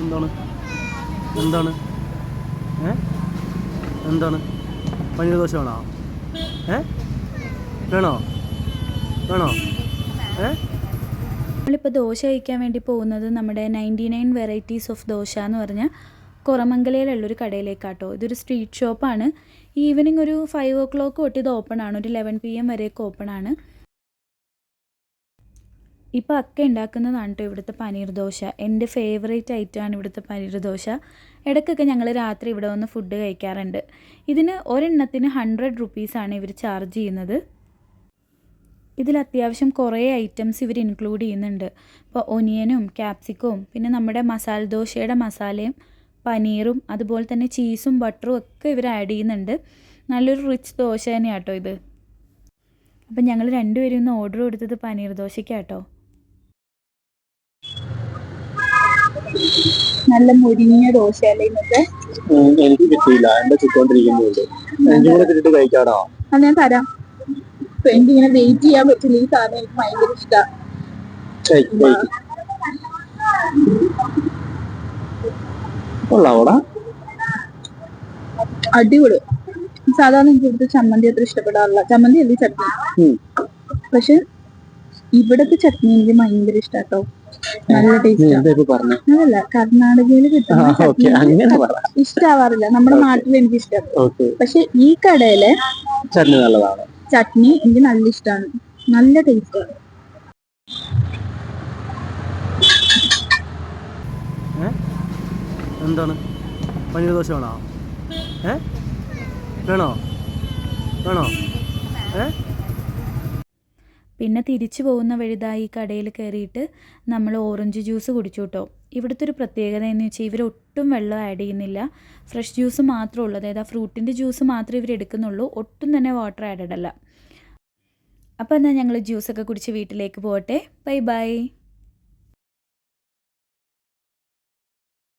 എന്താണ് എന്താണ് എന്താണ് പനീർ ദോശ വേണോ? വേണോ വേണോ? നമ്മളിപ്പോൾ ദോശ കഴിക്കാൻ വേണ്ടി പോകുന്നത് നമ്മുടെ 99 വെറൈറ്റീസ് ഓഫ് ദോശ എന്ന് പറഞ്ഞ കുറമംഗലയിലുള്ളൊരു കടയിലേക്കാട്ടോ. ഇതൊരു സ്ട്രീറ്റ് ഷോപ്പാണ്. ഈവനിങ് ഒരു 5 o'clock തൊട്ട് ഇത് ഓപ്പൺ ആണ്. ഒരു 11 PM വരെയൊക്കെ ഓപ്പൺ ആണ്. ഇപ്പോൾ അക്ക ഉണ്ടാക്കുന്നതാണ് കേട്ടോ ഇവിടുത്തെ പനീർ ദോശ. എൻ്റെ ഫേവറേറ്റ് ഐറ്റമാണ് ഇവിടുത്തെ പനീർ ദോശ. ഇടയ്ക്കൊക്കെ ഞങ്ങൾ രാത്രി ഇവിടെ വന്ന് ഫുഡ് കഴിക്കാറുണ്ട്. ഇതിന് ഒരെണ്ണത്തിന് 100 rupees ഇവർ ചാർജ് ചെയ്യുന്നത്. ഇതിൽ അത്യാവശ്യം കുറേ ഐറ്റംസ് ഇവർ ഇൻക്ലൂഡ് ചെയ്യുന്നുണ്ട്. ഇപ്പോൾ ഒനിയനും ക്യാപ്സിക്കവും പിന്നെ നമ്മുടെ മസാല ദോശയുടെ മസാലയും പനീറും അതുപോലെ തന്നെ ചീസും ബട്ടറും ഒക്കെ ഇവർ ആഡ് ചെയ്യുന്നുണ്ട്. നല്ലൊരു റിച്ച് ദോശ തന്നെയാണ് കേട്ടോ ഇത്. അപ്പം ഞങ്ങൾ രണ്ടുപേരും ഇന്ന് ഓർഡർ കൊടുത്തത് പനീർ ദോശയ്ക്കാട്ടോ. നല്ല മുരിഞ്ഞ ദോശയല്ലേ ഇന്നത്തെ? എനിക്ക് കിട്ടിയില്ല, എന്റെ ചുറ്റോണ്ടിരിക്കുന്നുണ്ട്. എനിക്ക് കഴിക്കാടോ? അത് ഞാൻ തരാം. എനിക്കിങ്ങനെ വെയിറ്റ് ചെയ്യാൻ പറ്റില്ല. ഈ സാധനം എനിക്ക് ഭയങ്കര ഇഷ്ടമാണ്. അടിപൊളി. സാധാരണ എനിക്ക് ഇവിടുത്തെ ചമ്മന്തി അത്ര ഇഷ്ടപ്പെടാറില്ല. ചമ്മന്തി അല്ലേ ചട്നി. പക്ഷെ ഇവിടത്തെ ചട്നി എനിക്ക് ഭയങ്കര ഇഷ്ടാട്ടോ. നല്ല ടേസ്റ്റ്. അതല്ല, കർണാടകയിൽ കിട്ടുന്ന ചട്നി ഇഷ്ടാവാറില്ല. നമ്മുടെ നാട്ടിൽ എനിക്ക് ഇഷ്ടം. പക്ഷെ ഈ കടയിലെ ചട്നി നല്ലതാണ്. ചട്നി എനിക്ക് നല്ല ഇഷ്ടമാണ്. നല്ല ടേസ്റ്റാണ്. എന്താണ് പനീർ ദോശ വേണോ? വേണോ വേണോ? പിന്നെ തിരിച്ചു പോകുന്ന വഴിതായി കടയിൽ കയറിയിട്ട് നമ്മൾ ഓറഞ്ച് ജ്യൂസ് കുടിച്ചു കേട്ടോ. ഇവിടുത്തെ ഒരു പ്രത്യേകത എന്ന് വെച്ചാൽ ഇവർ ഒട്ടും വെള്ളം ആഡ് ചെയ്യുന്നില്ല. ഫ്രഷ് ജ്യൂസ് മാത്രമേ ഉള്ളൂ. അതായത് ആ ഫ്രൂട്ടിൻ്റെ ജ്യൂസ് മാത്രമേ ഇവർ എടുക്കുന്നുള്ളൂ. ഒട്ടും തന്നെ വാട്ടർ ആഡഡ് അല്ല. അപ്പോൾ എന്നാൽ ഞങ്ങൾ ജ്യൂസൊക്കെ കുടിച്ച് വീട്ടിലേക്ക് പോകട്ടെ. Bye bye.